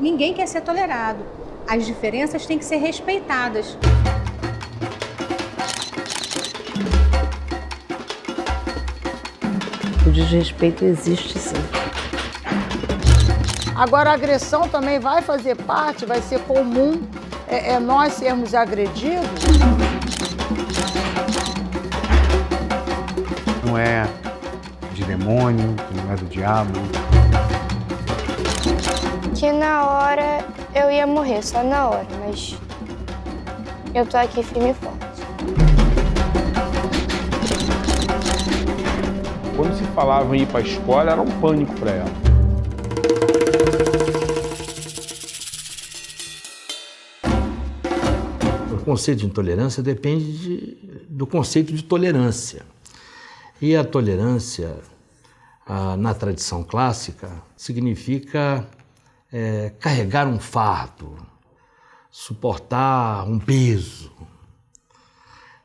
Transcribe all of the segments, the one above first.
Ninguém quer ser tolerado. As diferenças têm que ser respeitadas. O desrespeito existe sim. Agora, a agressão também vai fazer parte, vai ser comum nós sermos agredidos. Não é de demônio, não é do diabo. Que na hora eu ia morrer, só na hora, mas eu tô aqui firme e forte. Quando se falava em ir para a escola, era um pânico para ela. O conceito de intolerância depende do conceito de tolerância. E a tolerância, na tradição clássica, significa carregar um fardo, suportar um peso.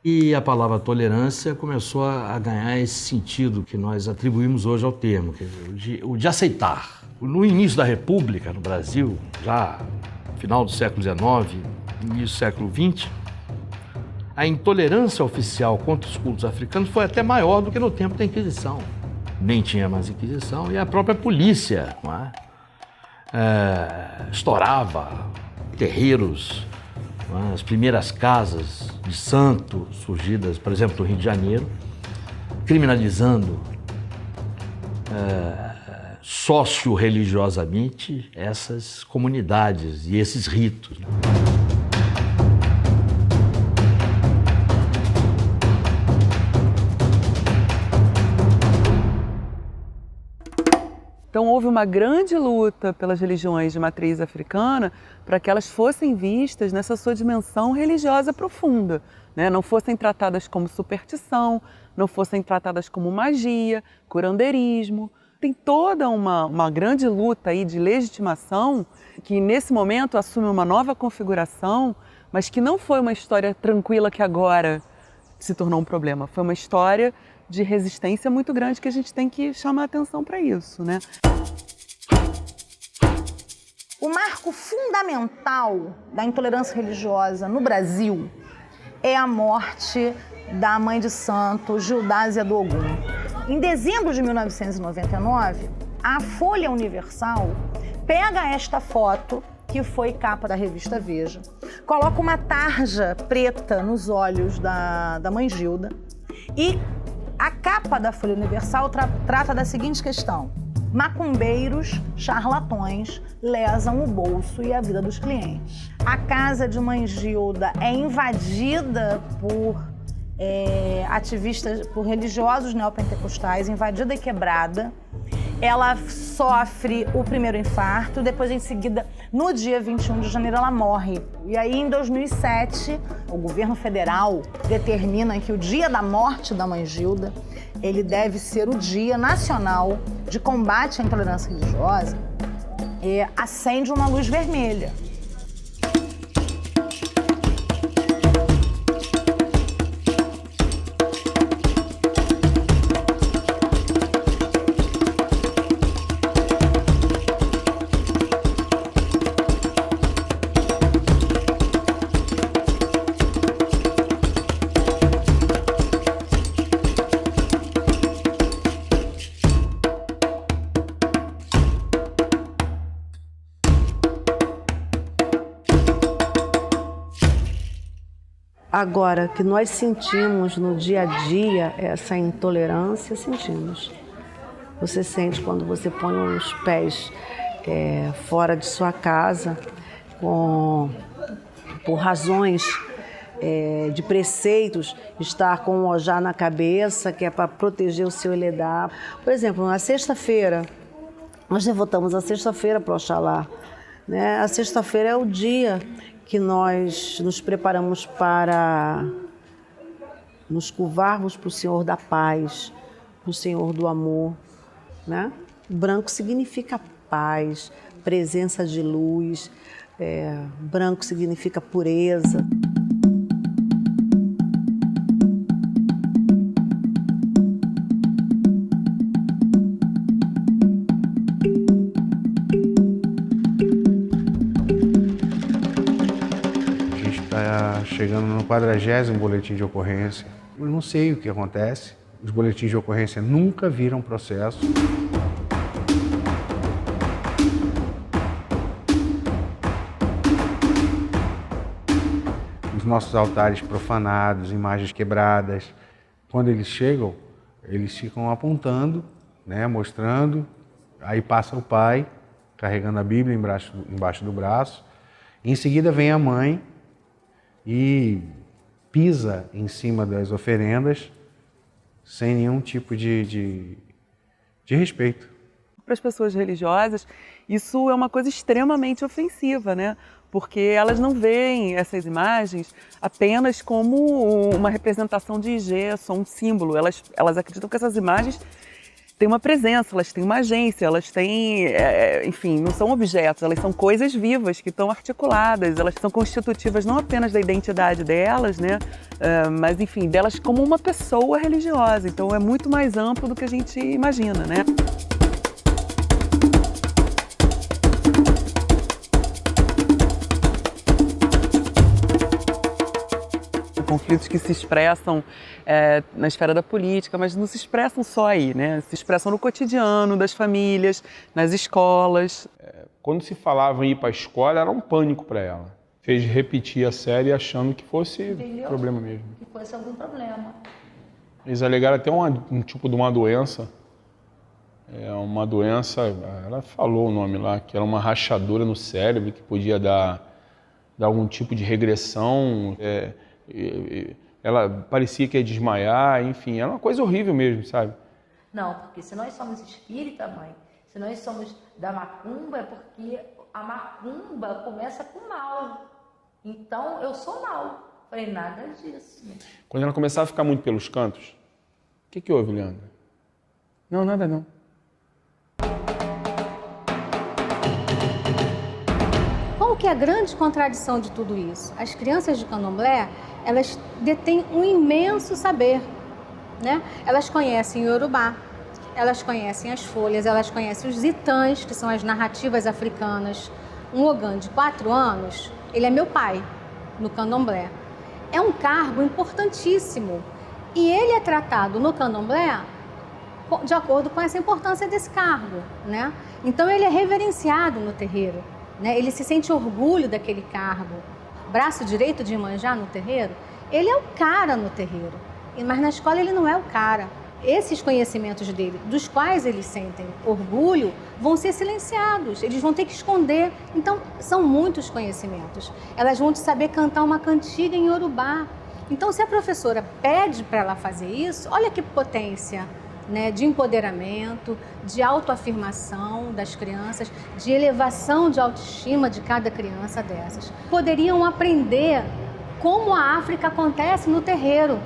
E a palavra tolerância começou a ganhar esse sentido que nós atribuímos hoje ao termo, quer dizer, o de aceitar. No início da República, no Brasil, já no final do século XIX, início do século XX, a intolerância oficial contra os cultos africanos foi até maior do que no tempo da Inquisição. Nem tinha mais Inquisição e a própria polícia estourava terreiros, as primeiras casas de santo surgidas, por exemplo, no Rio de Janeiro, criminalizando socio-religiosamente essas comunidades e esses ritos. Então houve uma grande luta pelas religiões de matriz africana para que elas fossem vistas nessa sua dimensão religiosa profunda, né? Não fossem tratadas como superstição, não fossem tratadas como magia, curandeirismo. Tem toda uma grande luta aí de legitimação que nesse momento assume uma nova configuração, mas que não foi uma história tranquila que agora se tornou um problema. Foi uma história de resistência muito grande que a gente tem que chamar atenção para isso, né? O marco fundamental da intolerância religiosa no Brasil é a morte da mãe de santo Gildásia do Ogum. Em dezembro de 1999, a Folha Universal pega esta foto, que foi capa da revista Veja, coloca uma tarja preta nos olhos da mãe Gilda e a capa da Folha Universal trata da seguinte questão: macumbeiros, charlatões, lesam o bolso e a vida dos clientes. A casa de mãe Gilda é invadida por ativistas, por religiosos neopentecostais, invadida e quebrada. Ela sofre o primeiro infarto, depois em seguida, no dia 21 de janeiro, ela morre. E aí, em 2007, o governo federal determina que o dia da morte da mãe Gilda, ele deve ser o Dia Nacional de Combate à Intolerância Religiosa, e acende uma luz vermelha. Agora, que nós sentimos no dia a dia essa intolerância, sentimos. Você sente quando você põe os pés fora de sua casa, por razões de preceitos, estar com um ojá na cabeça, que é para proteger o seu Eledá. Por exemplo, na sexta-feira, nós devotamos a sexta-feira para o Oxalá, né? A sexta-feira é o dia que nós nos preparamos para nos curvarmos para o Senhor da paz, para o Senhor do amor, né? Branco significa paz, presença de luz, branco significa pureza. chegando no 40º boletim de ocorrência. Eu não sei o que acontece. Os boletins de ocorrência nunca viram processo. Os nossos altares profanados, imagens quebradas. Quando eles chegam, eles ficam apontando, né, mostrando. Aí passa o pai, carregando a Bíblia embaixo do braço. Em seguida vem a mãe e pisa em cima das oferendas sem nenhum tipo de respeito. Para as pessoas religiosas, isso é uma coisa extremamente ofensiva, né? Porque elas não veem essas imagens apenas como uma representação de gesso, um símbolo. Elas acreditam que essas imagens têm uma presença, elas têm uma agência, elas têm, enfim, não são objetos, elas são coisas vivas que estão articuladas, elas são constitutivas não apenas da identidade delas, né? Mas, enfim, delas como uma pessoa religiosa. Então é muito mais amplo do que a gente imagina, né? Conflitos que se expressam na esfera da política, mas não se expressam só aí, né? Se expressam no cotidiano das famílias, nas escolas. Quando se falava em ir para a escola, era um pânico para ela. Fez repetir a série achando que fosse problema mesmo. Que fosse algum problema. Eles alegaram até um tipo de uma doença. Uma doença, ela falou o nome lá, que era uma rachadura no cérebro que podia dar algum tipo de regressão. Ela parecia que ia desmaiar, enfim, era uma coisa horrível mesmo, sabe? Não, porque se nós somos espírita, mãe, se nós somos da macumba, é porque a macumba começa com mal. Então, eu sou mal. Falei, nada disso. Quando ela começava a ficar muito pelos cantos, o que houve, Leandra? Não, nada não. Qual que é a grande contradição de tudo isso? As crianças de candomblé, elas detêm um imenso saber, né? Elas conhecem o Yorubá, elas conhecem as folhas, elas conhecem os itãs, que são as narrativas africanas. Um Ogã de 4 anos, ele é meu pai no candomblé. É um cargo importantíssimo e ele é tratado no candomblé de acordo com essa importância desse cargo, né? Então ele é reverenciado no terreiro, né? Ele se sente orgulho daquele cargo. Braço direito de Iemanjá no terreiro, ele é o cara no terreiro, mas na escola ele não é o cara. Esses conhecimentos dele, dos quais eles sentem orgulho, vão ser silenciados, eles vão ter que esconder. Então, são muitos conhecimentos. Elas vão saber cantar uma cantiga em Yorubá. Então, se a professora pede para ela fazer isso, olha que potência, né, de empoderamento, de autoafirmação das crianças, de elevação de autoestima de cada criança dessas. Poderiam aprender como a África acontece no terreiro.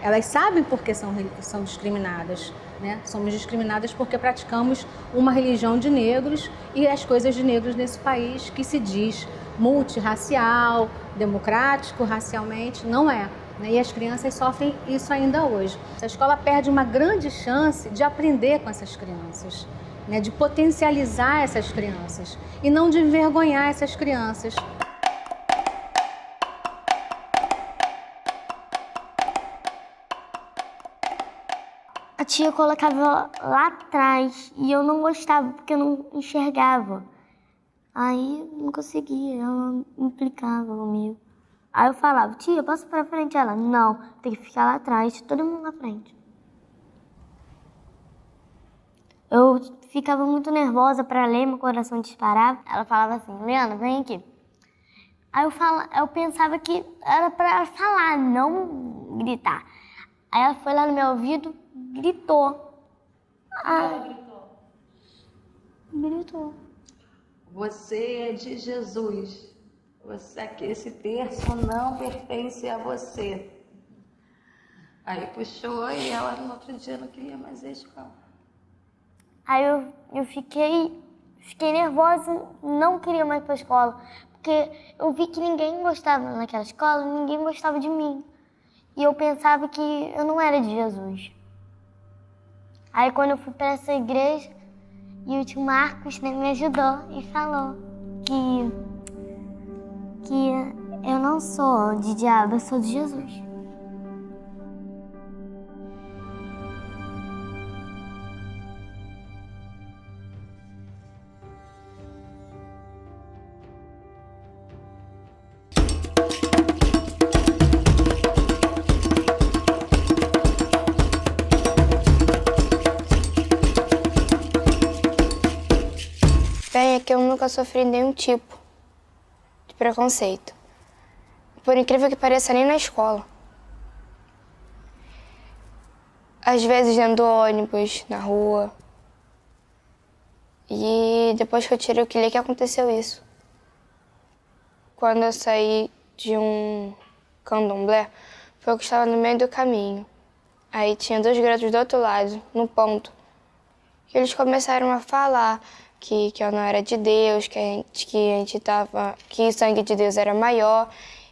Elas sabem por que são discriminadas, né? Somos discriminadas porque praticamos uma religião de negros e as coisas de negros nesse país que se diz multirracial, democrático, racialmente, não é. E as crianças sofrem isso ainda hoje. A escola perde uma grande chance de aprender com essas crianças, né? De potencializar essas crianças e não de envergonhar essas crianças. A tia colocava lá atrás e eu não gostava porque eu não enxergava. Aí não conseguia, ela implicava comigo. Aí eu falava, tia, posso ir pra frente? Ela, não, tem que ficar lá atrás, todo mundo na frente. Eu ficava muito nervosa para ler, meu coração disparava. Ela falava assim, Leandra, vem aqui. Aí eu pensava que era para ela falar, não gritar. Aí ela foi lá no meu ouvido, gritou. Ela gritou? Gritou. Você é de Jesus. Esse terço não pertence a você. Aí puxou e ela no outro dia não queria mais ir à escola. Aí eu fiquei nervosa, não queria mais ir para a escola, porque eu vi que ninguém gostava naquela escola, ninguém gostava de mim. E eu pensava que eu não era de Jesus. Aí quando eu fui para essa igreja, e o tio Marcos, né, me ajudou e falou que Eu não sou de diabo, eu sou de Jesus. Bem, é que eu nunca sofri nenhum tipo de preconceito. Por incrível que pareça, nem na escola. Às vezes dentro do ônibus, na rua. E depois que eu tirei o quilê que aconteceu isso. Quando eu saí de um candomblé, foi eu que estava no meio do caminho. Aí tinha 2 garotos do outro lado, no ponto. E eles começaram a falar que eu não era de Deus, que o sangue de Deus era maior.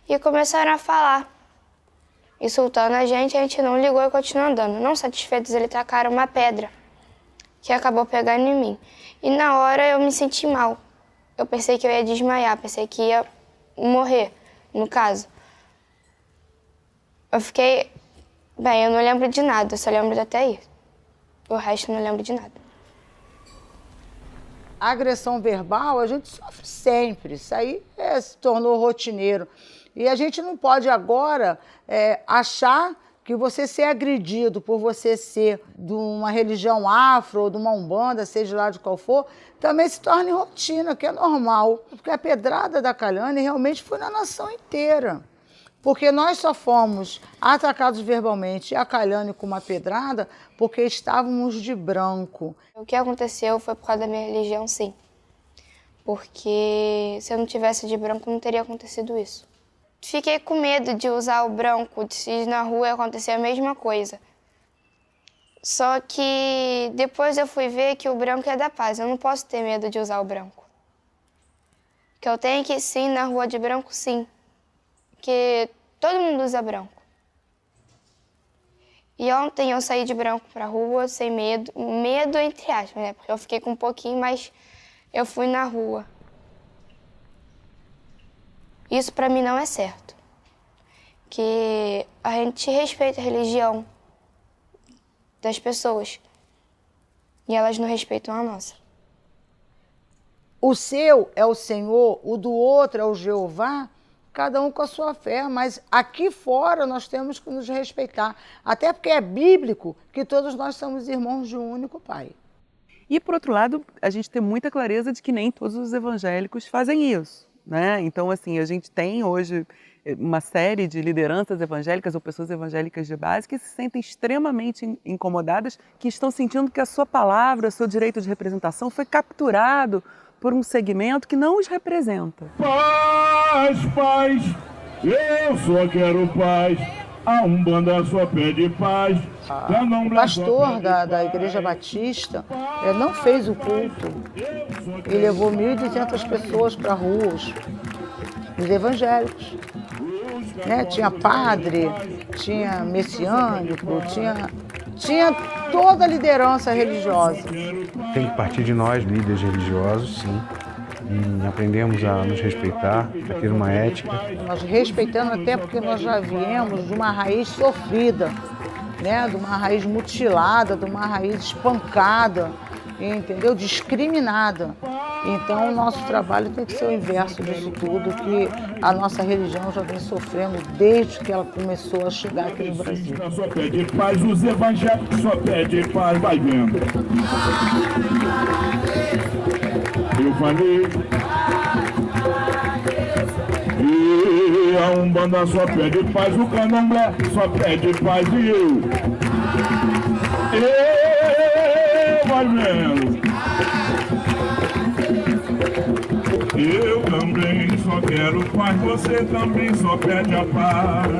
E começaram a falar, insultando a gente não ligou e continuou andando. Não satisfeitos, eles tacaram uma pedra, que acabou pegando em mim. E na hora eu me senti mal. Eu pensei que eu ia desmaiar, pensei que ia morrer, no caso. Eu fiquei... Bem, eu não lembro de nada, eu só lembro de até ir. O resto eu não lembro de nada. A agressão verbal a gente sofre sempre, isso aí se tornou rotineiro. E a gente não pode agora achar que você ser agredido por você ser de uma religião afro ou de uma umbanda, seja lá de qual for, também se torne rotina, que é normal. Porque a pedrada da Kalyane realmente foi na nação inteira. Porque nós só fomos atacados verbalmente e a Kalyane com uma pedrada porque estávamos de branco. O que aconteceu foi por causa da minha religião, sim. Porque se eu não tivesse de branco, não teria acontecido isso. Fiquei com medo de usar o branco, de ir na rua e acontecer a mesma coisa. Só que depois eu fui ver que o branco é da paz. Eu não posso ter medo de usar o branco. Que eu tenho que ir sim na rua de branco, sim. Porque todo mundo usa branco. E ontem eu saí de branco pra rua sem medo. Medo entre aspas, né? Porque eu fiquei com um pouquinho, mas eu fui na rua. Isso pra mim não é certo. Que a gente respeita a religião das pessoas. E elas não respeitam a nossa. O seu é o Senhor, o do outro é o Jeová, cada um com a sua fé, mas aqui fora nós temos que nos respeitar. Até porque é bíblico que todos nós somos irmãos de um único Pai. E, por outro lado, a gente tem muita clareza de que nem todos os evangélicos fazem isso, né? Então, assim, a gente tem hoje uma série de lideranças evangélicas ou pessoas evangélicas de base que se sentem extremamente incomodadas, que estão sentindo que a sua palavra, o seu direito de representação foi capturado por um segmento que não os representa. Paz, paz, eu só quero paz. A Umbanda só pede paz. O pastor da Igreja Batista não fez o culto. Ele levou 1.200 pessoas para ruas, os evangélicos. Né? Tinha padre, tinha messiânico, tinha toda a liderança religiosa. Tem que partir de nós, líderes religiosos, sim. E aprendemos a nos respeitar, a ter uma ética. Nós respeitando até porque nós já viemos de uma raiz sofrida, né? De uma raiz mutilada, de uma raiz espancada, entendeu? Discriminada. Então, o nosso trabalho tem que ser o inverso disso tudo, que a nossa religião já vem sofrendo desde que ela começou a chegar aqui no Brasil. Só pede paz, os evangélicos só pedem paz, vai vendo. Eu falei, e a Umbanda só pede paz, o Candomblé só pede paz e eu vai vendo. Eu também só quero paz, você também só pede a paz.